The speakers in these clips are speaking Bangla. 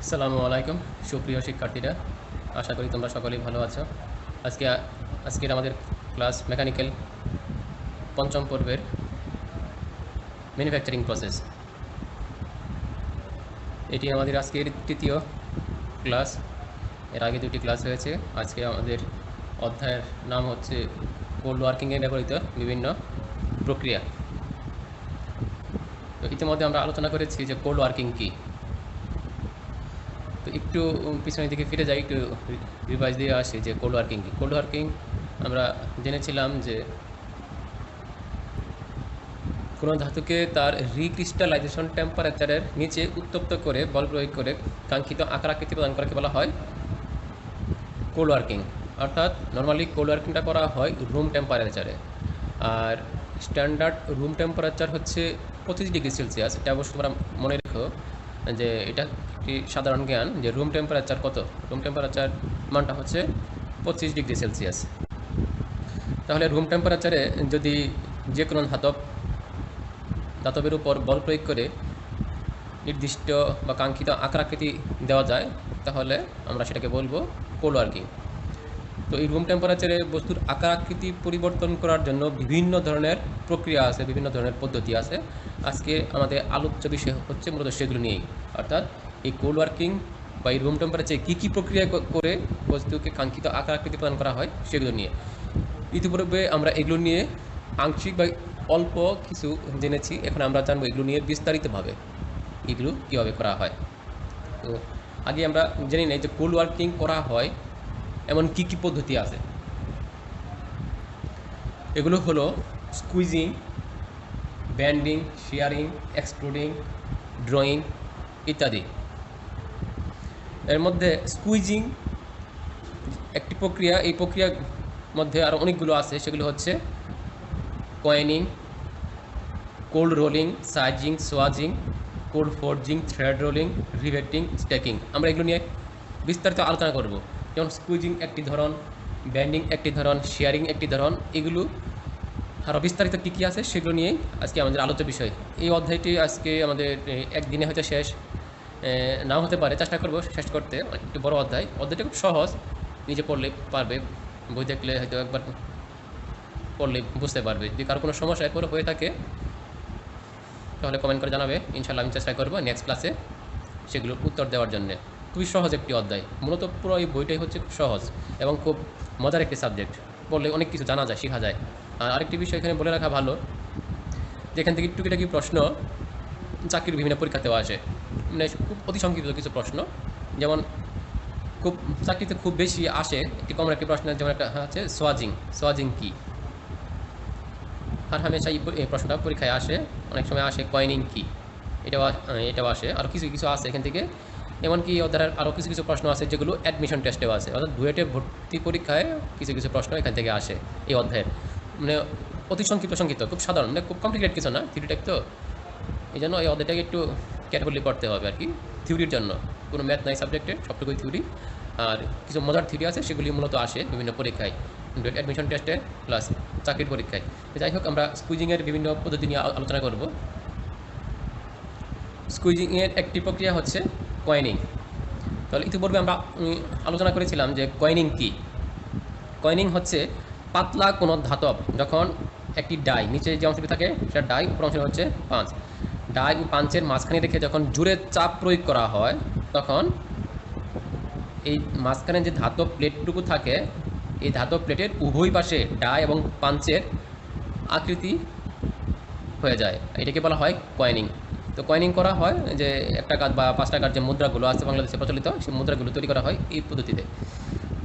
আসসালামু আলাইকুম সুপ্রিয় শিক্ষার্থীরা, আশা করি তোমরা সকলেই ভালো আছো। আজকে আজকের আমাদের ক্লাস মেকানিক্যাল পঞ্চম পর্বের ম্যানুফ্যাকচারিং প্রসেস। এটি আমাদের আজকের তৃতীয় ক্লাস। এর আগে দুটি ক্লাস হয়েছে। আজকে আমাদের অধ্যায়ের নাম হচ্ছে কোল্ড ওয়ার্কিংয়ে ব্যবহৃত বিভিন্ন প্রক্রিয়া। তো ইতিমধ্যে আমরা আলোচনা করেছি যে কোল্ড ওয়ার্কিং কী। তো একটু পিছনের দিকে ফিরে যাই, একটু রিভাইজ দিয়ে আসি যে কোল্ড ওয়ার্কিং কী। কোল্ড ওয়ার্কিং আমরা জেনেছিলাম যে কোনো ধাতুকে তার রিক্রিস্টালাইজেশন টেম্পারেচারের নিচে উত্তপ্ত করে বল প্রয়োগ করে কাঙ্ক্ষিত আকার আকৃতি প্রদান করাকে বলা হয় কোল্ড ওয়ার্কিং। অর্থাৎ নর্মালি কোল্ড ওয়ার্কিংটা করা হয় রুম টেম্পারেচারে, আর স্ট্যান্ডার্ড রুম টেম্পারেচার হচ্ছে 25°C। এটা অবশ্য তোমরা মনে রেখো যে এটা একটি সাধারণ জ্ঞান যে রুম টেম্পারেচার কত। রুম টেম্পারেচার মানটা হচ্ছে 25°C। তাহলে রুম টেম্পারেচারে যদি যে কোনো ধাতবের উপর বল প্রয়োগ করে নির্দিষ্ট বা কাঙ্ক্ষিত আকার আকৃতি দেওয়া যায়, তাহলে আমরা সেটাকে বলবো কোল্ড ওয়ার্কিং। তো এই রুম টেম্পারেচারে বস্তুর আকার আকৃতি পরিবর্তন করার জন্য বিভিন্ন ধরনের প্রক্রিয়া আছে, বিভিন্ন ধরনের পদ্ধতি আছে। আজকে আমাদের আলোচ্য বিষয় হচ্ছে মূলত সেগুলো নিয়েই, অর্থাৎ এই কোল্ড ওয়ার্কিং বা এই রুম টেম্পারেচারে কী কী প্রক্রিয়া করে বস্তুকে কাঙ্ক্ষিত আকার আকৃতি প্রদান করা হয় সেগুলো নিয়ে। ইতিপূর্বে আমরা এগুলো নিয়ে আংশিক বা অল্প কিছু জেনেছি, এখন আমরা জানবো এগুলো নিয়ে বিস্তারিতভাবে এগুলো কীভাবে করা হয়। তো আগে আমরা জেনে নিই যে কোল্ড ওয়ার্কিং করা হয় এমন কী কী পদ্ধতি আছে। এগুলো হলো স্কুইজিং, ব্যান্ডিং, শিয়ারিং, এক্সট্রুডিং, ড্রয়িং ইত্যাদি। এর মধ্যে স্কুইজিং একটি প্রক্রিয়া। এই প্রক্রিয়ার মধ্যে আরও অনেকগুলো আছে, সেগুলো হচ্ছে coining, cold rolling, sizing, swaging, cold forging, thread rolling, riveting, staking. আমরা এগুলো নিয়ে বিস্তারিত আলোচনা করব। যেমন স্কুইজিং একটি ধরন, ব্যান্ডিং একটি ধরন, শেয়ারিং একটি ধরন। এগুলো আরও বিস্তারিত কী কী আছে সেগুলো নিয়েই আজকে আমাদের আলোচ্য বিষয়। এই অধ্যায়টি আজকে আমাদের একদিনে হয়তো শেষ নাও হতে পারে, চেষ্টা করব শেষ করতে। একটু বড় অধ্যায়টা খুব সহজ, নিজে পড়লে পারবে, বই দেখলে হয়তো একবার পড়লে বুঝতে পারবে। যদি কারো কোনো সমস্যা এরপরে হয়ে থাকে তাহলে কমেন্ট করে জানাবে, ইনশাআল্লাহ আমি চেষ্টা করবো নেক্সট ক্লাসে সেগুলোর উত্তর দেওয়ার জন্য। খুবই সহজ একটি অধ্যায়, মূলত পুরো এই বইটাই হচ্ছে খুব সহজ এবং খুব মজার একটি সাবজেক্ট। পড়লে অনেক কিছু জানা যায়, শেখা যায়। আর আরেকটি বিষয় এখানে বলে রাখা ভালো, যেখান থেকে টুকিটাকি প্রশ্ন চাকরির বিভিন্ন পরীক্ষাতেও আসে, মানে খুব অতি সংক্ষিপ্ত কিছু প্রশ্ন। যেমন খুব চাকরিতে খুব বেশি আসে একটি কমন একটি প্রশ্ন, যেমন একটা আছে সোয়াজিং। সোয়াজিং কী? আর হামেশা এই প্রশ্নটা পরীক্ষায় আসে। অনেক সময় আসে কয়েনিং কী, এটাও আসে। আরও কিছু কিছু আছে এখান থেকে। এমনকি ওদের আরও কিছু কিছু প্রশ্ন আছে যেগুলো অ্যাডমিশন টেস্টেও আছে, অর্থাৎ বুয়েটের ভর্তি পরীক্ষায় কিছু কিছু প্রশ্ন এখান থেকে আসে এই অধ্যায়ের। মানে অতি সংক্ষিপ্ত খুব সাধারণ, মানে খুব কমপ্লিকেটেড কিছু না, থিওরিটাইপ তো। এই জন্য এই অধ্যায়টাকে একটু ক্যাটাগরি পড়তে হবে আর কি, থিওরির জন্য। কোনো ম্যাথ নাই সাবজেক্টে, সবটুকুই থিওরি। আর কিছু মজার থিওরি আছে, সেগুলি মূলত আসে বিভিন্ন পরীক্ষায়, অ্যাডমিশন টেস্টে প্লাস চাকরির পরীক্ষায়। যাই হোক, আমরা স্কুইজিংয়ের বিভিন্ন পদ্ধতি নিয়ে আলোচনা করব। স্কুইজিংয়ের একটি প্রক্রিয়া হচ্ছে কয়েনিং। তাহলে ইতিপূর্বে আমরা আলোচনা করেছিলাম যে কয়েনিং কী। কয়েনিং হচ্ছে পাতলা কোনো ধাতব যখন একটি ডাই, নিচে যে অংশটি থাকে সেটা ডাই, উপর অংশ হচ্ছে পাঁচ। ডাই ও পাঞ্চের মাঝখানে রেখে যখন জোরে চাপ প্রয়োগ করা হয়, তখন এই মাঝখানে যে ধাতব প্লেটটুকু থাকে, এই ধাতব প্লেটের উভয় পাশে ডাই এবং পাঞ্চের আকৃতি হয়ে যায়। এটাকে বলা হয় কয়েনিং। তো কয়েনিং করা হয় যে 1 টাকা বা 5 টাকার যে মুদ্রাগুলো আছে বাংলাদেশে প্রচলিত, সেই মুদ্রাগুলো তৈরি করা হয় এই পদ্ধতিতে।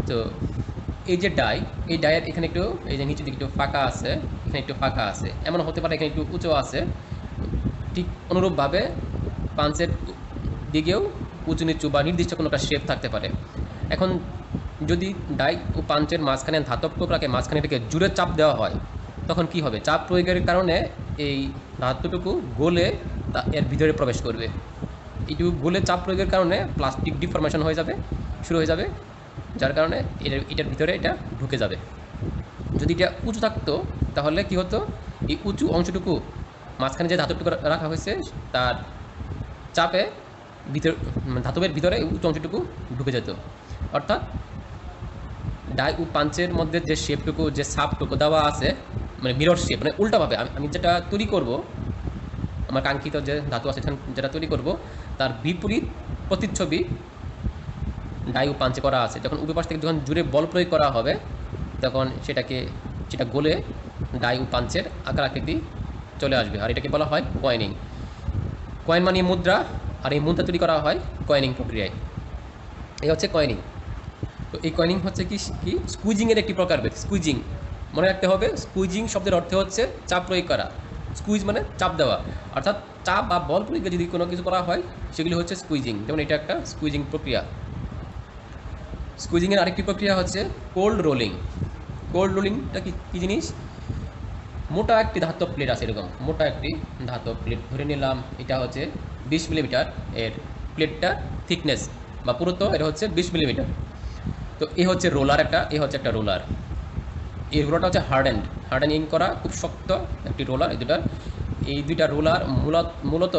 তো এই যে ডাই, এই ডায়ের এখানে একটু, এই যে নিচের দিকে একটু ফাঁকা আছে, এখানে একটু ফাঁকা আছে, এমন হতে পারে এখানে একটু উঁচু আছে। ঠিক অনুরূপভাবে পাঞ্চের দিকেও উঁচু নিচু বা নির্দিষ্ট কোনো একটা শেপ থাকতে পারে। এখন যদি ডাই ও পাঞ্চের মাঝখানে ধাতব টুকরাকে মাঝখানে থেকে জুড়ে চাপ দেওয়া হয়, তখন কি হবে? চাপ প্রয়োগের কারণে এই ধাতুটুকু গলে এর ভিতরে প্রবেশ করবে। এইটুকু গলে চাপ প্রয়োগের কারণে প্লাস্টিক ডিফরমেশন শুরু হয়ে যাবে, যার কারণে এটার ভিতরে এটা ঢুকে যাবে। যদি এটা উঁচু থাকতো তাহলে কি হতো? এই উঁচু অংশটুকু মাঝখানে যে ধাতুটুকু রাখা হয়েছে তার চাপে ভিতর ধাতবের ভিতরে উঁচু অংশটুকু ঢুকে যেত। অর্থাৎ ডাই ও পাঞ্চের মধ্যে যে শেপটুকু, যে সাপটুকু দেওয়া আছে, মানে মিরর শেপ, মানে উল্টাভাবে আমি যেটা তৈরি করব, আমার কাঙ্ক্ষিত যে ধাতু আছে যেটা তৈরি করব, তার বিপরীত প্রতিচ্ছবি ডাই ও পাঞ্চে করা আছে। যখন উভয় পাশ থেকে যখন জুড়ে বল প্রয়োগ করা হবে, তখন সেটা গলে ডাই ও পাঞ্চের আকার আকৃতি চলে আসবে, আর এটাকে বলা হয় কয়েনিং। কয়েন মানে মুদ্রা, আর এই মুদ্রা তৈরি করা হয় কয়েনিং প্রক্রিয়ায়। এই হচ্ছে কয়েনিং। তো এই কয়েনিং হচ্ছে কি স্কুইজিংয়ের একটি প্রকারভেদ। স্কুইজিং মনে রাখতে হবে, স্কুইজিং শব্দের অর্থ হচ্ছে চাপ প্রয়োগ করা। স্কুইজ মানে চাপ দেওয়া, অর্থাৎ চাপ বা বল প্রয়োগে যদি কোনো কিছু করা হয় সেগুলি হচ্ছে স্কুইজিং। যেমন এটা একটা স্কুইজিং প্রক্রিয়া। স্কুইজিংয়ের আরেকটি প্রক্রিয়া হচ্ছে কোল্ড রোলিং। কোল্ড রোলিংটা কী জিনিস? মোটা একটি ধাতব প্লেট আছে, এরকম মোটা একটি ধাতব প্লেট ধরে নিলাম, এটা হচ্ছে 20 মিলিমিটার এর প্লেটটা থিকনেস বা পুরুত্ব, এটা হচ্ছে 20 মিলিমিটার। তো এ হচ্ছে রোলার একটা, এ হচ্ছে একটা রোলার। এই রোলারটা হচ্ছে হার্ডেনিং করা, খুব শক্ত একটি রোলার। এই দুইটা রোলার মূলত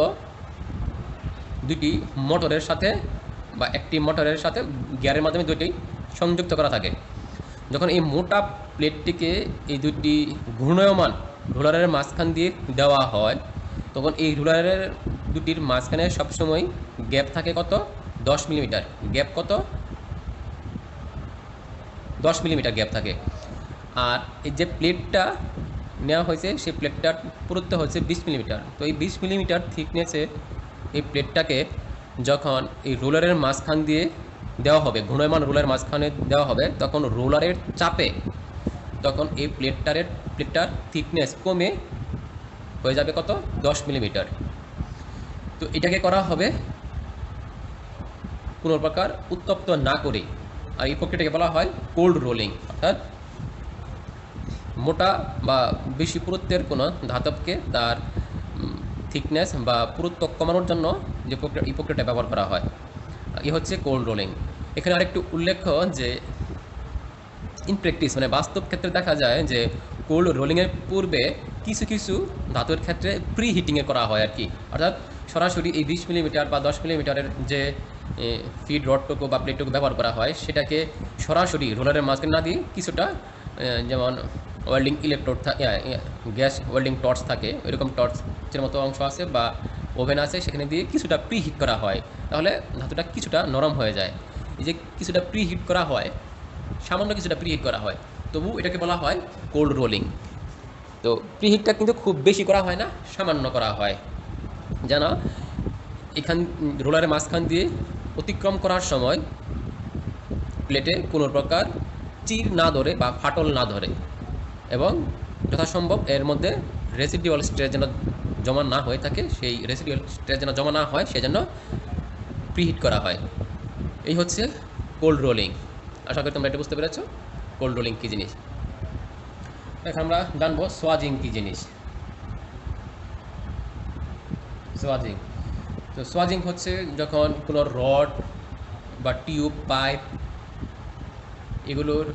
দুইটি মোটরের সাথে বা একটি মোটরের সাথে গিয়ারের মাধ্যমে দুইটি সংযুক্ত করা থাকে। যখন এই মোটা প্লেটটিকে এই দুটি ঘূর্ণায়মান রোলারের মাঝখান দিয়ে দেওয়া হয়, তখন এই রোলারের দুটির মাঝখানে সবসময় গ্যাপ থাকে কত? 10 মিলিমিটার। গ্যাপ কত? 10 মিলিমিটার গ্যাপ থাকে। আর এই যে প্লেটটা নেওয়া হয়েছে, সেই প্লেটটার পুরুত্ব হচ্ছে 20 মিলিমিটার। তো এই 20 মিলিমিটার থিকনেসের এই প্লেটটাকে যখন এই রোলারের মাঝখান দিয়ে দেওয়া হবে, ঘূর্ণায়মান রোলারের মাঝখানে দেওয়া হবে, তখন রোলারের চাপে তখন এই প্লেটটার থিকনেস কমে হয়ে যাবে কত? 10 মিলিমিটার। তো এটাকে করা হবে কোনো প্রকার উত্তপ্ত না করে, আর এই প্রক্রিয়াটাকে বলা হয় কোল্ড রোলিং। অর্থাৎ মোটা বা বেশি পুরুত্বের কোনো ধাতবকে তার থিকনেস বা পুরুত্ব কমানোর জন্য যে প্রক্রিয়া, এই প্রক্রিয়াটা ব্যবহার করা হয়, এই হচ্ছে কোল্ড রোলিং। এখানে আরেকটু উল্লেখ্য যে ইন প্র্যাকটিস, মানে বাস্তব ক্ষেত্রে দেখা যায় যে কোল্ড রোলিংয়ের পূর্বে কিছু কিছু ধাতুর ক্ষেত্রে প্রি হিটিংয়ে করা হয় আর কি। অর্থাৎ সরাসরি এই 20 মিলিমিটার বা 10 মিলিমিটারের যে ফিড রডটুকু বা প্লেটটুকু ব্যবহার করা হয়, সেটাকে সরাসরি রোলারের মাঝখানে না দিয়ে কিছুটা, যেমন welding electrode gas welding torch থাকে, ওইরকম টর্চের মতো অংশ আছে বা ওভেন আছে, সেখানে দিয়ে কিছুটা প্রি হিট করা হয়, তাহলে ধাতুটা কিছুটা নরম হয়ে যায়। এই যে কিছুটা প্রি হিট করা হয়, সামান্য কিছুটা প্রিহিট করা হয়, তবু এটাকে বলা হয় কোল্ড রোলিং। তো প্রিহিটটা কিন্তু খুব বেশি করা হয় না, সামান্য করা হয়, যেন রোলারের মাঝখান দিয়ে অতিক্রম করার সময় প্লেটে কোনো প্রকার চির না ধরে বা ফাটল না ধরে, এবং যথাসম্ভব এর মধ্যে রেসিডিউয়াল স্ট্রেস যেন জমা না হয়ে থাকে, সেই রেসিডিউয়াল স্ট্রেস যেন জমা না হয় সেজন্য প্রিহিট করা হয়। এই হচ্ছে কোল্ড রোলিং। আশা করি তোমরা এটা বুঝতে পেরেছো কোল্ড রোলিং কী জিনিস। এখন আমরা জানবো সোয়াজিং কী জিনিস। সোয়াজিং, তো সোয়াজিং হচ্ছে যখন কোনো রড বা টিউব, পাইপ, এগুলোর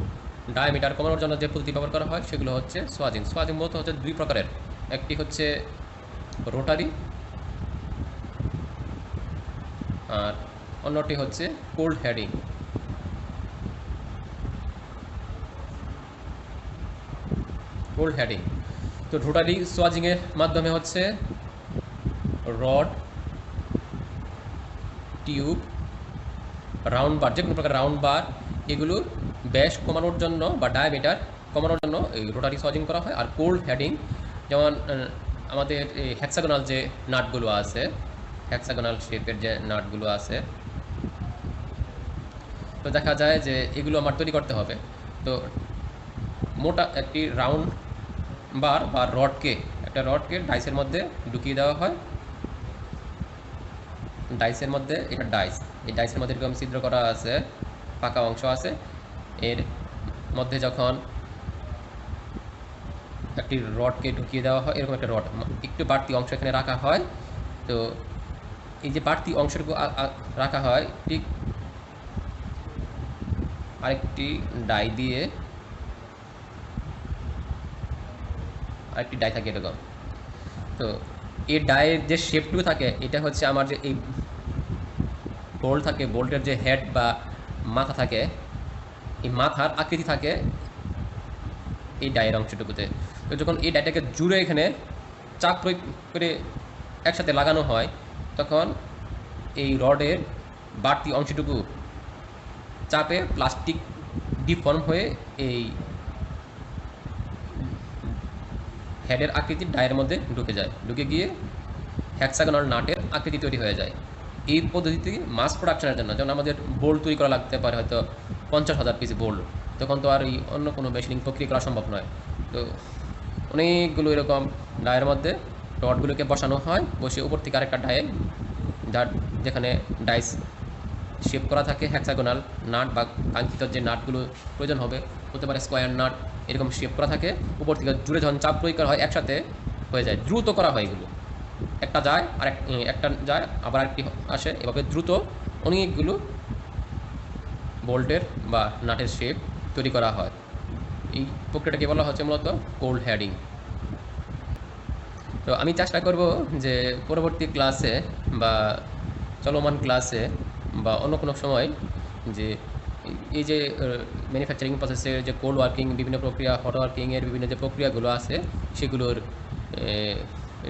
ডায়ামিটার কমানোর জন্য যে পদ্ধতি ব্যবহার করা হয় সেগুলো হচ্ছে সোয়াজিং। সোয়াজিং মূলত হচ্ছে দুই প্রকারের, একটি হচ্ছে রোটারি আর অন্যটি হচ্ছে কোল্ড হেডিং। কোল্ড হেডিং, তো রোটারি সোয়াজিংয়ের মাধ্যমে হচ্ছে রড, টিউব, রাউন্ড বার, যে কোনো প্রকার রাউন্ড বার, এগুলোর ব্যাস কমানোর জন্য বা ডায়ামিটার কমানোর জন্য এই রোটারি সোয়াজিং করা হয়। আর কোল্ড হেডিং, যেমন আমাদের এই হেক্সাগোনাল যে নাটগুলো আছে, হেক্সাগোনাল শেপের যে নাটগুলো আছে, তো দেখা যায় যে এগুলো আমার তৈরি করতে হবে। তো মোটা একটি রাউন্ড বার বা একটা রডকে ডাইসের মধ্যে ঢুকিয়ে দেওয়া হয়। ডাইসের মধ্যে, এটা ডাইস, এই ডাইসের মধ্যে এরকম ছিদ্র করা আছে, পাকা অংশ আছে, এর মধ্যে যখন একটি রডকে ঢুকিয়ে দেওয়া হয়, এরকম একটা রড, একটু বাড়তি অংশ এখানে রাখা হয়। তো এই যে বাড়তি অংশটুকু রাখা হয়, ঠিক আরেকটি ডাই দিয়ে, আরেকটি ডাই থাকে এরকম। তো এই ডায়ের যে শেপটুকু থাকে, এটা হচ্ছে আমার যে এই বোল্ট থাকে, বোল্টের যে হেড বা মাথা থাকে, এই মাথার আকৃতি থাকে এই ডায়ের অংশটুকুতে। তো যখন এই ডাইটাকে জুড়ে এখানে চাপ প্রয়োগ করে একসাথে লাগানো হয়, তখন এই রডের বাড়তি অংশটুকু চাপে প্লাস্টিক ডিফর্ম হয়ে এই হেডের আকৃতি ডায়ের মধ্যে ঢুকে যায়, ঢুকে গিয়ে হেক্সাগোনাল নাটের আকৃতি তৈরি হয়ে যায়। এই পদ্ধতিতে মাস প্রোডাকশনের জন্য, যেমন আমাদের বোল্ট তৈরি করা লাগতে পারে হয়তো 50,000 পিস বোল্ট, তখন তো আর এই অন্য কোনো মেশিনিং প্রক্রিয়া করা সম্ভব নয়। তো অনেকগুলো এরকম ডায়ের মধ্যে রডগুলোকে বসানো হয়, বসে উপর থেকে আরেকটা ডায়ে, যার যেখানে ডাইস শেপ করা থাকে হেক্সাগোনাল নাট বা কাঙ্ক্ষিত যে নাটগুলো প্রয়োজন হবে, হতে পারে স্কোয়ার নাট, এরকম শেপ করা থাকে। উপর থেকে জুড়ে যখন চাপ প্রয়োগ করা হয় একসাথে হয়ে যায়, দ্রুত করা হয় এগুলো। একটা যায় আর একটা যায়, আবার একটি আসে, এভাবে দ্রুত অনেকগুলো বোল্টের বা নাটের শেপ তৈরি করা হয়। এই প্রক্রিয়াটাকে বলা হচ্ছে মূলত কোল্ড হেডিং। তো আমি চেষ্টা করব যে পরবর্তী ক্লাসে বা চলমান ক্লাসে বা অন্য কোনো সময় যে এই যে ম্যানুফ্যাকচারিং প্রসেসের যে কোল্ড ওয়ার্কিং বিভিন্ন প্রক্রিয়া, হট ওয়ার্কিংয়ের বিভিন্ন যে প্রক্রিয়াগুলো আছে সেগুলোর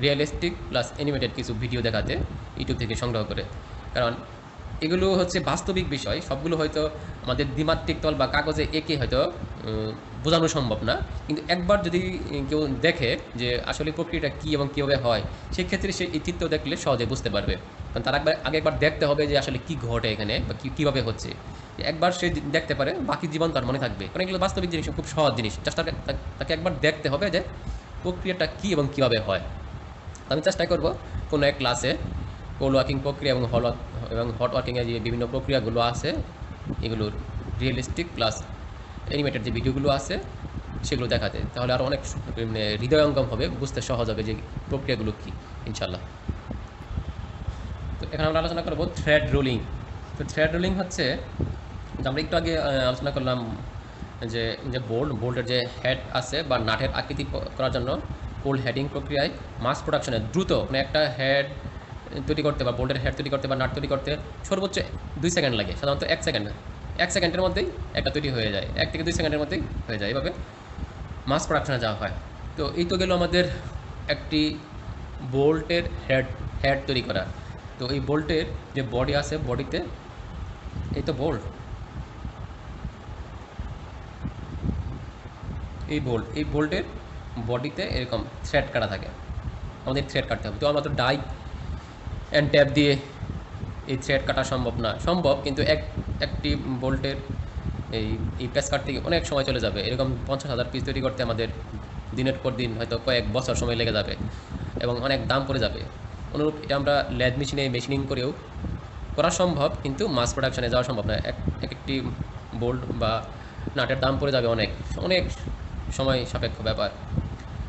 রিয়েলিস্টিক প্লাস অ্যানিমেটেড কিছু ভিডিও দেখাতে ইউটিউব থেকে সংগ্রহ করে। কারণ এগুলো হচ্ছে বাস্তবিক বিষয়, সবগুলো হয়তো আমাদের দ্বিমাত্রিক তল বা কাগজে এঁকে হয়তো বোঝানো সম্ভব না, কিন্তু একবার যদি কেউ দেখে যে আসলে প্রক্রিয়াটা কী এবং কীভাবে হয়, সেক্ষেত্রে সে এই চিত্র দেখলে সহজে বুঝতে পারবে। কারণ তার আগে একবার দেখতে হবে যে আসলে কী ঘটে এখানে বা কীভাবে হচ্ছে। একবার সে দেখতে পারে, বাকি জীবন তার মনে থাকবে, কারণ এগুলো বাস্তবিক জিনিস, খুব সহজ জিনিস। জাস্ট তাকে একবার দেখতে হবে যে প্রক্রিয়াটা কী এবং কীভাবে হয়। আমি চেষ্টা করব কোনো এক ক্লাসে কোল্ড ওয়ার্কিং প্রক্রিয়া এবং হট ওয়ার্কিংয়ের যে বিভিন্ন প্রক্রিয়াগুলো আছে এগুলোর রিয়েলিস্টিক প্লাস অ্যানিমেটেড যে ভিডিওগুলো আছে সেগুলো দেখাতে, তাহলে আরও অনেক মানে হৃদয়ঙ্গম হবে, বুঝতে সহজ হবে যে প্রক্রিয়াগুলো কী, ইনশাল্লাহ। তো এখানে আমরা আলোচনা করব থ্রেড রোলিং। তো থ্রেড রোলিং হচ্ছে, আমরা একটু আগে আলোচনা করলাম যে যে বোল্টের যে হেড আছে বা নাটের আকৃতি করার জন্য কোল্ড হেডিং প্রক্রিয়ায় মাস প্রোডাকশনে দ্রুত মানে একটা হেড তৈরি করতে বা বোল্টের হেড তৈরি করতে বা নাট তৈরি করতে সর্বোচ্চ 2 সেকেন্ড লাগে, সাধারণত 1 সেকেন্ডের মধ্যেই একটা তৈরি হয়ে যায়, 1 থেকে 2 সেকেন্ডের মধ্যেই হয়ে যায়, এভাবে মাস প্রোডাকশনে যাওয়া হয়। তো এই তো গেল আমাদের একটি বোল্টের হেড তৈরি করা। তো এই বোল্টের যে বডি আছে, বডিতে এই তো এই বোল্টের বডিতে এরকম থ্রেড কাটা থাকে, আমাদের থ্রেড কাটতে হবে। তো আমরা তো ডাই অ্যান্ড ট্যাপ দিয়ে এই থ্রেড কাটা সম্ভব না, সম্ভব, কিন্তু একটি বোল্টের এই প্যাচ কাটতে অনেক সময় চলে যাবে। এরকম 50,000 পিস তৈরি করতে আমাদের দিনের পর দিন হয়তো কয়েক বছর সময় লেগে যাবে এবং অনেক দাম পড়ে যাবে। অনুরূপ এটা আমরা ল্যাদ মেশিনে মেশিনিং করেও করা সম্ভব, কিন্তু মাস প্রোডাকশানে যাওয়া সম্ভব না। একটি বোল্ট বা নাটের দাম পড়ে যাবে অনেক অনেক সময় সাপেক্ষ ব্যাপার,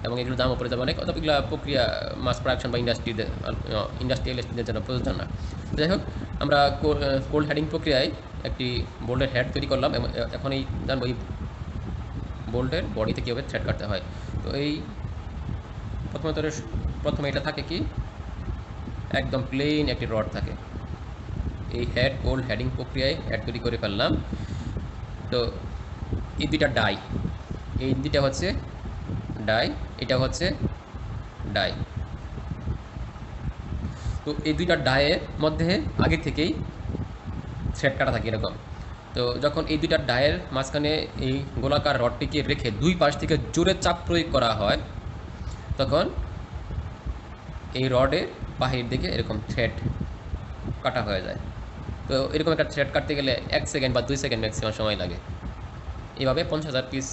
এবং এগুলোর দামও পড়ে যাবে অনেক। অত এগুলো প্রক্রিয়া মাস প্রোডাকশন বা ইন্ডাস্ট্রিয়ালিস্টদের জন্য প্রযোজ্য না। যাই হোক, আমরা কোল্ড হেডিং প্রক্রিয়ায় একটি বোল্টের হেড তৈরি করলাম, এবং এখন এই জানবো এই বোল্টের বডিতে কীভাবে থ্রেড কাটতে হয়। তো এই প্রথমে এটা থাকে কি, একদম প্লেন একটি রড থাকে। এই হেড কোল্ড হেডিং প্রক্রিয়ায় হেড তৈরি করে ফেললাম। তো এই দুইটা ডাই, এই দুইটা হচ্ছে ডাই, এটা হচ্ছে ডাই। তো এই দুইটা ডায়ের মধ্যে আগে থেকেই থ্রেড কাটা থাকে এরকম। তো যখন এই দুইটা ডায়ের মাঝখানে এই গোলাকার রডটিকে রেখে দুই পাশ থেকে জোরে চাপ প্রয়োগ করা হয়, তখন এই রডের বাহির দিকে এরকম থ্রেড কাটা হয়ে যায়। তো এরকম একটা থ্রেড কাটতে গেলে 1 সেকেন্ড বা 2 সেকেন্ড ম্যাক্সিমাম সময় লাগে। এইভাবে 50,000 পিস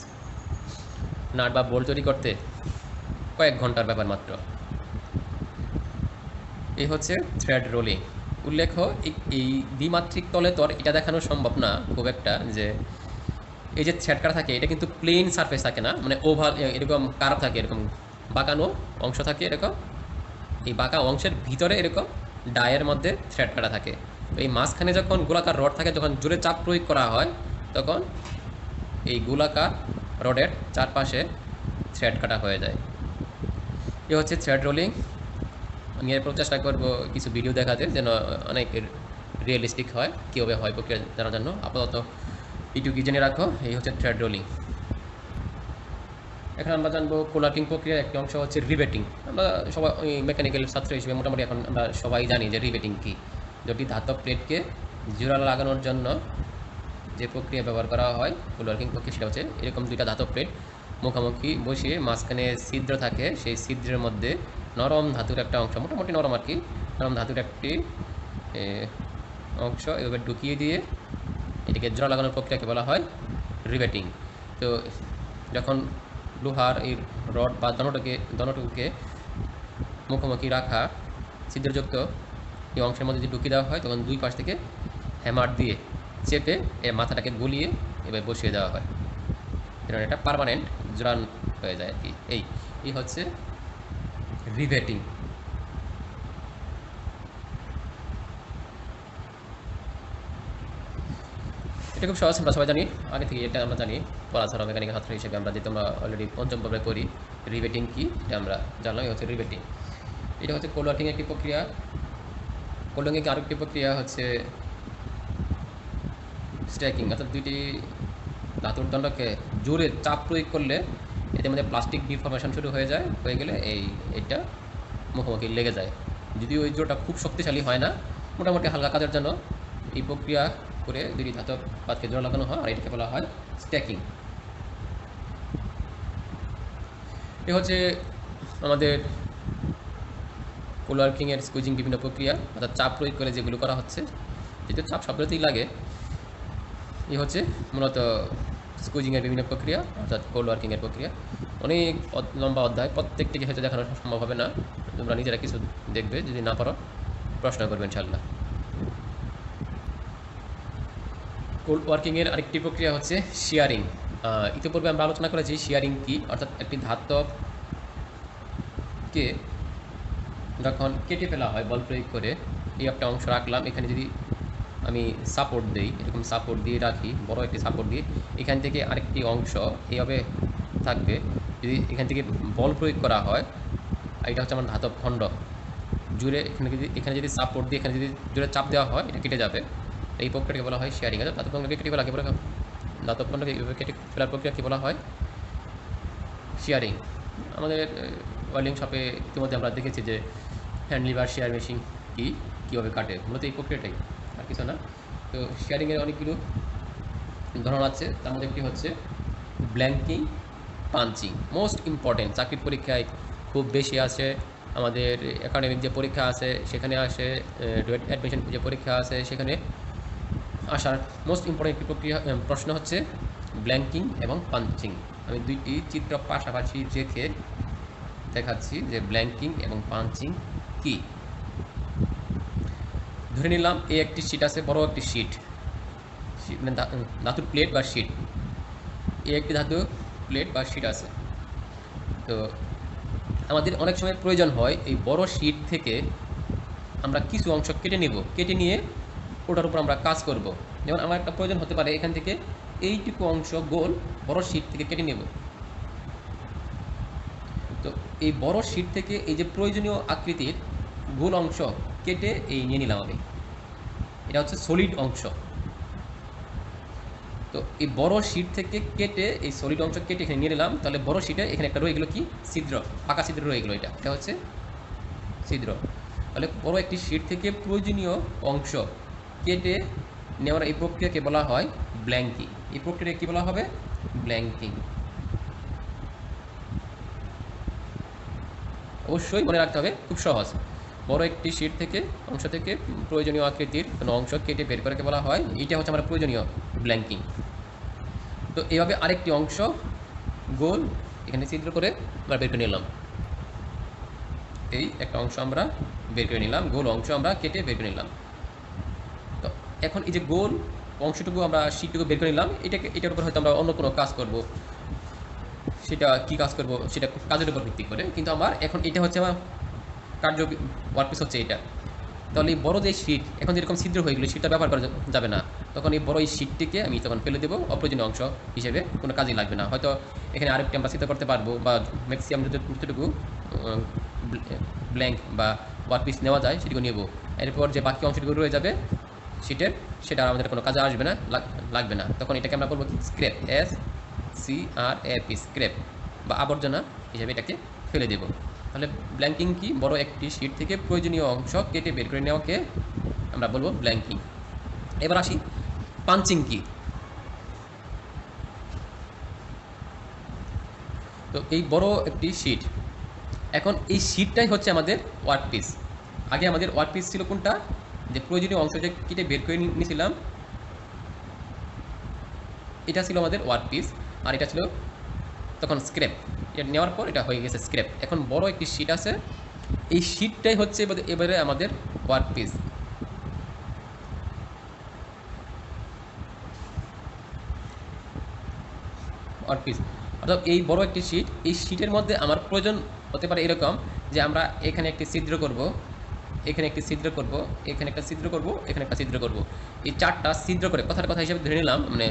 নাট বা বোল্ট তৈরি করতে কয়েক ঘন্টার ব্যাপার মাত্র। এই হচ্ছে থ্রেড রোলিং। উল্লেখ্য, এই দ্বিমাত্রিক তলে তো আর এটা দেখানো সম্ভব না খুব একটা, যে এই যে থ্রেড কাটা থাকে এটা কিন্তু প্লেন সারফেস থাকে না, মানে ওভাল এরকম কার্ভ থাকে, এরকম বাঁকানো অংশ থাকে এরকম। এই বাঁকা অংশের ভিতরে এরকম ডায়ের মধ্যে থ্রেড কাটা থাকে। তো এই মাঝখানে যখন গোলাকার রড থাকে, যখন জোরে চাপ প্রয়োগ করা হয়, তখন এই গোলাকার রডের চারপাশে থ্রেড কাটা হয়ে যায়। এ হচ্ছে থ্রেড রোলিং। আমি এরপর চেষ্টা করব কিছু ভিডিও দেখাতে, যেন অনেক রিয়েলিস্টিক হয়, কীভাবে হয় প্রক্রিয়া জানার জন্য আপাতত এইটুকু জেনে রাখো। এই হচ্ছে থ্রেড রোলিং। এখন আমরা জানবো কোলার্কিং প্রক্রিয়ার একটি অংশ হচ্ছে রিবেটিং। আমরা সবাই ওই মেকানিক্যাল ছাত্র হিসেবে মোটামুটি এখন আমরা সবাই জানি যে রিবেটিং কী। যেটি ধাতব প্লেটকে জোড়া লাগানোর জন্য যে প্রক্রিয়া ব্যবহার করা হয় কোলার্কিং প্রক্রিয়া, সেটা হচ্ছে এরকম দুইটা ধাতব প্লেট মুখোমুখি বসিয়ে মাঝখানে ছিদ্র থাকে, সেই ছিদ্রের মধ্যে নরম ধাতুর একটা অংশ, মোটামুটি নরম আর কি, নরম ধাতুর একটি অংশ এভাবে ঢুকিয়ে দিয়ে এটিকে জোড়া লাগানোর প্রক্রিয়াকে বলা হয় রিবেটিং। তো যখন লোহার এই রড বা দনটুকুকে মুখোমুখি রাখা ছিদ্রযুক্ত এই অংশের মধ্যে যদি ঢুকিয়ে দেওয়া হয়, তখন দুই পাশ থেকে হ্যামার দিয়ে চেপে এর মাথাটাকে গলিয়ে এভাবে বসিয়ে দেওয়া হয়, যেন এটা পার্মানেন্ট জোড়ান হয়ে যায় আর কি। এই হচ্ছে রিভেটিং। এটা খুব সহজ, আমরা সবাই জানি আগে থেকে, এটা আমরা জানি পড়াশোনা মেকানিক্যাল ছাত্র হিসেবে আমরা যেহেতু আমরা অলরেডি পঞ্চম পর্বে পড়ি। রিভেটিং কি এটা আমরা জানলাম, এই হচ্ছে রিভেটিং। এটা হচ্ছে কোলার্কিং একটি প্রক্রিয়া। কোলার্কিং আরেকটি প্রক্রিয়া হচ্ছে স্ট্যাকিং, অর্থাৎ দুইটি ধাতুর দণ্ডকে জোরে চাপ প্রয়োগ করলে এদের মধ্যে প্লাস্টিক ডিফর্মেশন শুরু হয়ে গেলে এইটা মুখোমুখি লেগে যায়। যদিও ওই জোরটা খুব শক্তিশালী হয় না, মোটামুটি হালকা কাজের জন্য এই প্রক্রিয়া করে দুটি ধাতব পাতকে জোড়া লাগানো হয়, আর এটাকে বলা হয় স্ট্যাকিং। এ হচ্ছে আমাদের কোলার্কিংয়ের স্কুইজিং বিভিন্ন প্রক্রিয়া, অর্থাৎ চাপ প্রয়োগ করে যেগুলো করা হচ্ছে, যেহেতু চাপ সবগুলোতেই লাগে। এই হচ্ছে মূলত স্কুইজিংয়ের বিভিন্ন প্রক্রিয়া, অর্থাৎ কোলার্কিংয়ের প্রক্রিয়া। অনেক লম্বা অধ্যায়, প্রত্যেকটিকে হয়তো দেখানো সম্ভব হবে না, তোমরা নিজেরা কিছু দেখবে, যদি না পারো প্রশ্ন করবে ইনশাআল্লাহ। কোল্ড ওয়ার্কিংয়ের আরেকটি প্রক্রিয়া হচ্ছে শিয়ারিং। ইতিপূর্বে আমরা আলোচনা করেছি শিয়ারিং কি, অর্থাৎ একটি ধাতবকে যখন কেটে ফেলা হয় বল প্রয়োগ করে, এই একটা অংশ রাখলাম, এখানে যদি আমি সাপোর্ট দিই, এরকম সাপোর্ট দিয়ে রাখি, বড় একটি সাপোর্ট দিয়ে, এখান থেকে আরেকটি অংশ এইভাবে থাকবে। যদি এখান থেকে বল প্রয়োগ করা হয়, এটা হচ্ছে আমার ধাতব খণ্ড, জুড়ে এখানে যদি সাপোর্ট দিয়ে এখানে যদি জুড়ে চাপ দেওয়া হয়, এটা কেটে যাবে। এই প্রক্রিয়াকে বলা হয় শেয়ারিং। ধাতব খণ্ডকে কেটে ফেলা, ধাতব খণ্ডকে এইভাবে কেটে ফেলার প্রক্রিয়াকে বলা হয় শেয়ারিং। আমাদের ওয়েল্ডিং শপে ইতিমধ্যে আমরা দেখেছি যে হ্যান্ড লিভার শেয়ার মেশিন কীভাবে কাটে, মূলত এই প্রক্রিয়াটাই, আর কিছু না। তো শেয়ারিংয়ের অনেকগুলো ধরন আছে, তার মধ্যে একটি হচ্ছে ব্ল্যাঙ্কিং, পাঞ্চিং। মোস্ট ইম্পর্টেন্ট, চাকরির পরীক্ষায় খুব বেশি আসে, আমাদের একাডেমিক যে পরীক্ষা আছে সেখানে আসে, অ্যাডমিশন যে পরীক্ষা আছে সেখানে আসার মোস্ট ইম্পর্টেন্ট একটি প্রশ্ন হচ্ছে ব্ল্যাঙ্কিং এবং পাঞ্চিং। আমি দুইটি চিত্র পাশাপাশি রেখে দেখাচ্ছি যে ব্ল্যাঙ্কিং এবং পাঞ্চিং কি। ধরে নিলাম এই একটি শিট আছে, বড় একটি শিট, মানে ধাতুর প্লেট বা শিট, এই একটি ধাতু প্লেট বা শিট আছে। তো আমাদের অনেক সময় প্রয়োজন হয় এই বড় শিট থেকে আমরা কিছু অংশ কেটে নিব, কেটে নিয়ে ওটার উপর আমরা কাজ করব। যেমন আমার একটা প্রয়োজন হতে পারে এখান থেকে এইটুকু অংশ গোল বড় শিট থেকে কেটে নেব। তো এই বড় শিট থেকে এই যে প্রয়োজনীয় আকৃতির গোল অংশ কেটে নিয়ে নিলাম আমি, এটা হচ্ছে সলিড অংশ। তো এই বড় শিট থেকে কেটে এই সলিড অংশ কেটে এখানে নিয়ে নিলাম, তাহলে বড় শিটে এখানে একটা রয়ে গেলো কি, ছিদ্র, পাকা ছিদ্র রয়ে গেলো, এটা হচ্ছে ছিদ্র। তাহলে বড় একটি শিট থেকে প্রয়োজনীয় অংশ কেটে নেওয়ার এই প্রক্রিয়াকে বলা হয় ব্ল্যাঙ্কিং। এই প্রক্রিয়াকে কী বলা হবে? ব্ল্যাঙ্কিং। অবশ্যই মনে রাখতে হবে, খুব সহজ। বড় একটি শিট থেকে অংশ থেকে প্রয়োজনীয় আকৃতির কোনো অংশ কেটে বের করাকে বলা হয়, এইটা হচ্ছে আমার প্রয়োজনীয় ব্ল্যাঙ্কিং। তো এইভাবে আরেকটি অংশ গোল এখানে ছিদ্র করে আমরা বের করে নিলাম, এই একটা অংশ আমরা বের করে নিলাম, গোল অংশ আমরা কেটে বের করে নিলাম। তো এখন এই যে গোল অংশটুকু আমরা শিটটুকু বের করে নিলাম, এটার উপর হয়তো আমরা অন্য কোনো কাজ করব, সেটা কি কাজ করব সেটা কাজের উপর ভিত্তি করে, কিন্তু আমার এখন এটা হচ্ছে আমার কার্য ওয়ার্কপিস হচ্ছে এটা। তাহলে এই বড় যে শিট এখন যেরকম ছিদ্র হয়ে গেলো, শিটটা ব্যবহার করা যাবে না, তখন এই বড় এই শিটটিকে আমি তখন ফেলে দেবো, অপ্রয়োজনীয় অংশ হিসেবে কোনো কাজে লাগবে না। হয়তো এখানে আরেকটি আমরা ছিদ্র করতে পারবো, বা ম্যাক্সিমাম যতটুকু ব্ল্যাঙ্ক বা ওয়ার্কপিস নেওয়া যায় সেটুকু নেব। এরপর যে বাকি অংশটুকু রয়ে যাবে শিটের, সেটা আমাদের কোনো কাজে আসবে না, লাগবে না। তখন এটাকে আমরা বলবো কি স্ক্র্যাপ, SCRAP, স্ক্র্যাপ বা আবর্জনা হিসেবে এটাকে ফেলে দেব। তাহলে ব্ল্যাঙ্কিং কি? বড় একটি শিট থেকে প্রয়োজনীয় অংশ কেটে বের করে নেওয়াকে আমরা বলবো ব্ল্যাঙ্কিং। এবার আসি পাঞ্চিং কি। তো এই বড় একটি শিট, এখন এই শিটটাই হচ্ছে আমাদের ওয়ার্কপিস। আগে আমাদের ওয়ার্কপিস ছিল কোনটা? যে প্রয়োজনীয় অংশ যে কেটে বের করে নিয়েছিলাম, এটা ছিল আমাদের ওয়ার্কপিস, আর এটা ছিল তখন স্ক্র্যাপ। এটা নেওয়ার পর এটা হয়ে গেছে স্ক্র্যাপ। এখন বড় একটি শিট আছে, এই শিটটাই হচ্ছে এবারে আমাদের ওয়ার্কপিস। ওয়ার্কপিস অর্থাৎ এই বড় একটি শিট, এই শিটের মধ্যে আমার প্রয়োজন হতে পারে এরকম যে আমরা এখানে একটি ছিদ্র করব, এখানে একটি ছিদ্র করব, এখানে একটা ছিদ্র করব, এখানে একটা ছিদ্র করব। এই 4টা ছিদ্র করে কথার কথা হিসেবে ধরে নিলাম, মানে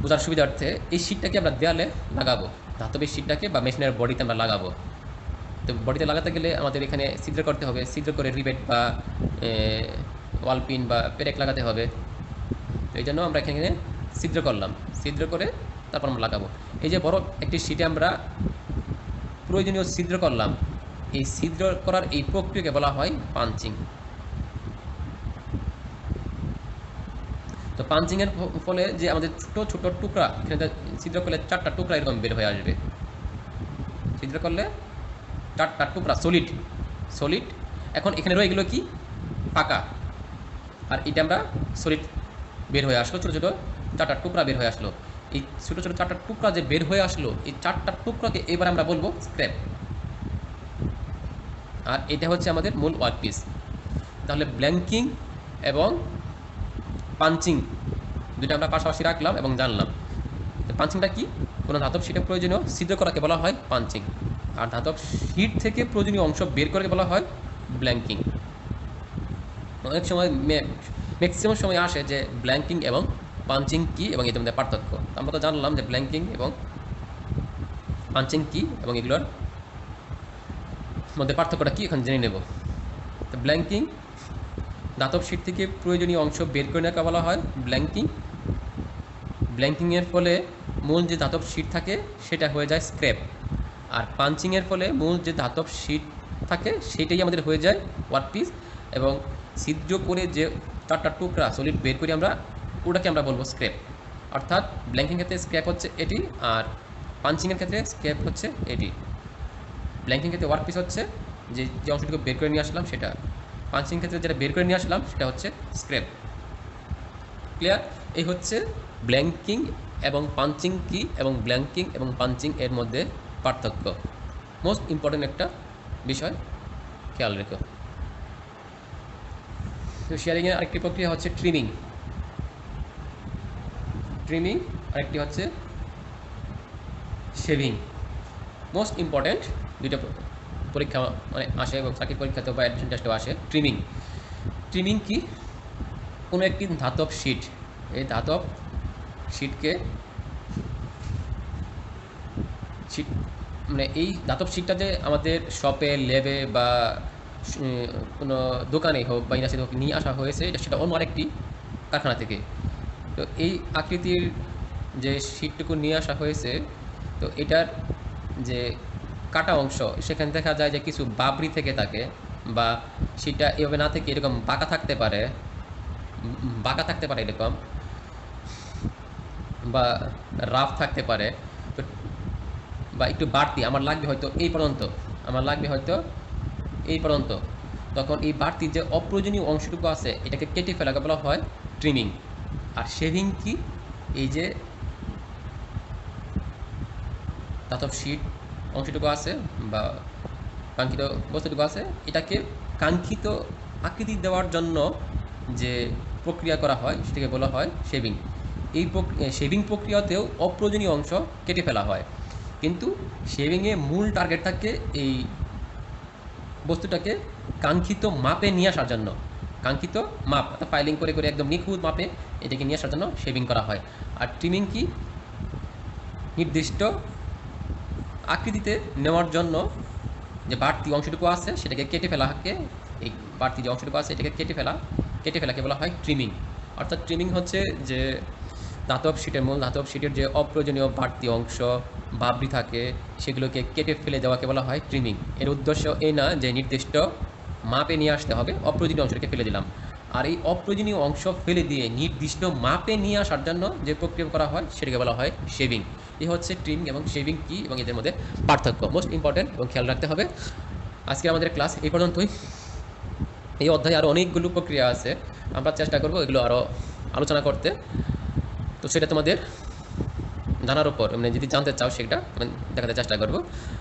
বোঝার সুবিধার্থে এই শিটটাকে আমরা দেয়ালে লাগাবো, ধাতবের শিটটাকে বা মেশিনের বডিতে আমরা লাগাবো। তো বডিতে লাগাতে গেলে আমাদের এখানে ছিদ্র করতে হবে, ছিদ্র করে রিবেট বা ওয়াল পিন বা পেরেক লাগাতে হবে। তো এই জন্য আমরা এখানে ছিদ্র করলাম, ছিদ্র করে তারপর আমরা লাগাবো। এই যে বড় একটি শিটে আমরা প্রয়োজনীয় ছিদ্র করলাম, এই ছিদ্র করার এই প্রক্রিয়াকে বলা হয় পাঞ্চিং। তো পাঞ্চিংয়ের ফলে যে আমাদের ছোট ছোট টুকরা, এখানে ছিদ্র করলে 4টা টুকরা এরকম বের হয়ে আসবে। ছিদ্র করলে 4টা টুকরা সলিড সলিড। এখন এখানে রয়ে গেল কি? পাকা। আর এটা আমরা সলিড বের হয়ে আসলো, ছোটো ছোটো 4টা টুকরা বের হয়ে আসলো। এই ছোটো ছোটো 4টা টুকরা যে বের হয়ে আসলো, এই 4টা টুকরাকে এবার আমরা বলবো স্ক্র্যাপ। আর এটা হচ্ছে আমাদের মূল ওয়ার্কপিস। তাহলে ব্ল্যাঙ্কিং এবং পাঞ্চিং দুটো আমরা পাশাপাশি রাখলাম এবং জানলাম। পাঞ্চিংটা কি? কোনো ধাতব শিটে প্রয়োজনীয় ছিদ্র করাকে বলা হয় পাঞ্চিং, আর ধাতব শিট থেকে প্রয়োজনীয় অংশ বের করাকে বলা হয় ব্ল্যাঙ্কিং। অনেক সময় ম্যাক্সিমাম সময় আসে যে ব্ল্যাঙ্কিং এবং পাঞ্চিং কি এবং এদের মধ্যে পার্থক্য। আমরা তো জানলাম যে ব্ল্যাঙ্কিং এবং পাঞ্চিং কি এবং এগুলোর মধ্যে পার্থক্যটা কি এখন জেনে নেব। তো ব্ল্যাঙ্কিং, ধাতব শিট থেকে প্রয়োজনীয় অংশ বের করে নেওয়াকে বলা হয় ব্ল্যাঙ্কিং। ব্ল্যাঙ্কিংয়ের ফলে মূল যে ধাতব শিট থাকে সেটা হয়ে যায় স্ক্র্যাপ, আর পাঞ্চিংয়ের ফলে মূল যে ধাতব শিট থাকে সেটাই আমাদের হয়ে যায় ওয়ার্কপিস, এবং ছিদ্র করে যে 4টা টুকরা সলিড বের করি আমরা, ওটাকে আমরা বলবো স্ক্র্যাপ। অর্থাৎ ব্ল্যাঙ্কিংয়ের ক্ষেত্রে স্ক্র্যাপ হচ্ছে এটি, আর পাঞ্চিংয়ের ক্ষেত্রে স্ক্র্যাপ হচ্ছে এটি। ব্ল্যাঙ্কিং ক্ষেত্রে ওয়ার্কপিস হচ্ছে যে যে অংশটুকু বের করে নিয়ে আসলাম সেটা, পাঞ্চিং ক্ষেত্রে যেটা বের করে নিয়ে আসলাম সেটা হচ্ছে স্ক্র্যাপ। ক্লিয়ার? এই হচ্ছে ব্ল্যাঙ্কিং এবং পাঞ্চিং কি এবং ব্ল্যাঙ্কিং এবং পাঞ্চিং এর মধ্যে পার্থক্য। মোস্ট ইম্পর্টেন্ট একটা বিষয়, খেয়াল রেখো। তো শেয়ারিংয়ের আরেকটি প্রক্রিয়া হচ্ছে ট্রিমিং। ট্রিমিং আরেকটি হচ্ছে শেভিং। মোস্ট ইম্পর্টেন্ট দুইটা পরীক্ষা মানে আসে এবং চাকরির পরীক্ষাতেও বা অ্যাডমিশন টেস্টেও আসে। ট্রিমিং, ট্রিমিং কি? কোনো একটি ধাতব শিট, এই ধাতব শিটকে শিট মানে এই ধাতব শিটটা যে আমাদের শপে, ল্যাবে বা কোনো দোকানে হোক বা ইন্ডাস্ট্রিতে হোক নিয়ে আসা হয়েছে, এটা সেটা অন্য আরেকটি কারখানা থেকে। তো এই আকৃতির যে শিটটুকু নিয়ে আসা হয়েছে, তো এটার যে কাটা অংশ, সেখানে দেখা যায় যে কিছু বাবরি থেকে থাকে, বা শিটটা এভাবে না থেকে এরকম বাঁকা থাকতে পারে, এরকম, বা রাফ থাকতে পারে। তো বা একটু বাড়তি আমার লাগবে হয়তো এই পর্যন্ত, তখন এই বাড়তি যে অপ্রয়োজনীয় অংশটুকু আছে এটাকে কেটে ফেলাকে বলা হয় ট্রিমিং। আর শেভিং কি? এই যে ধাতব শিট অংশটুকু আছে বা কাঙ্ক্ষিত বস্তুটুকু আছে, এটাকে কাঙ্ক্ষিত আকৃতি দেওয়ার জন্য যে প্রক্রিয়া করা হয় সেটাকে বলা হয় শেভিং। এই শেভিং প্রক্রিয়াতেও অপ্রয়োজনীয় অংশ কেটে ফেলা হয়, কিন্তু শেভিংয়ে মূল টার্গেট থাকে এই বস্তুটাকে কাঙ্ক্ষিত মাপে নিয়ে আসার জন্য। কাঙ্ক্ষিত মাপ অর্থাৎ ফাইলিং করে করে একদম নিখুঁত মাপে এটাকে নিয়ে আসার জন্য শেভিং করা হয়। আর ট্রিমিং কি? নির্দিষ্ট আকৃতিতে নেওয়ার জন্য যে বাড়তি অংশটুকু আছে সেটাকে কেটে ফেলাকে, এই বাড়তি যে অংশটুকু আছে এটাকে কেটে ফেলাকে বলা হয় ট্রিমিং। অর্থাৎ ট্রিমিং হচ্ছে যে ধাতব শিটের মূল ধাতব শিটের যে অপ্রয়োজনীয় বাড়তি অংশ বাবরি থাকে সেগুলোকে কেটে ফেলে দেওয়াকে বলা হয় ট্রিমিং। এর উদ্দেশ্য এই না যে নির্দিষ্ট মাপে নিয়ে আসতে হবে, অপ্রয়োজনীয় অংশটাকে ফেলে দিলাম। আর এই অপ্রয়োজনীয় অংশ ফেলে দিয়ে নির্দিষ্ট মাপে নিয়ে আসার জন্য যে প্রক্রিয়া করা হয় সেটাকে বলা হয় শেভিং। এই হচ্ছে ট্রিমিং এবং শেভিং কি এবং এদের মধ্যে পার্থক্য মোস্ট ইম্পর্টেন্ট এবং খেয়াল রাখতে হবে। আজকে আমাদের ক্লাস এই পর্যন্তই। এই অধ্যায়ে আরও অনেকগুলো প্রক্রিয়া আছে, আমরা চেষ্টা করব এগুলো আরও আলোচনা করতে। তো সেটা তোমাদের জানার উপর, মানে যদি জানতে চাও সেটা দেখাতে চেষ্টা করবো,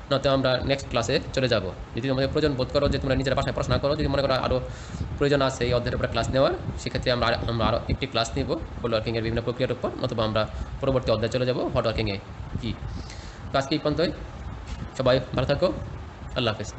নয়তো আমরা নেক্সট ক্লাসে চলে যাব। যদি তোমাদের প্রয়োজন বোধ করো যে তোমরা নিজের বাসায় পড়াশোনা করো, যদি মনে করো আরও প্রয়োজন আছে এই অধ্যায়ের উপরে ক্লাস নেওয়ার, সেক্ষেত্রে আমরা আরও একটি ক্লাস নিব হোল্ড ওয়ার্কিংয়ের বিভিন্ন প্রক্রিয়ার উপর, নতুবা আমরা পরবর্তী অধ্যায়ে চলে যাব হোল্ড ওয়ার্কিংয়ে কী। তো আজকে এই পর্যন্তই, সবাই ভালো থাকো, আল্লাহ হাফেজ।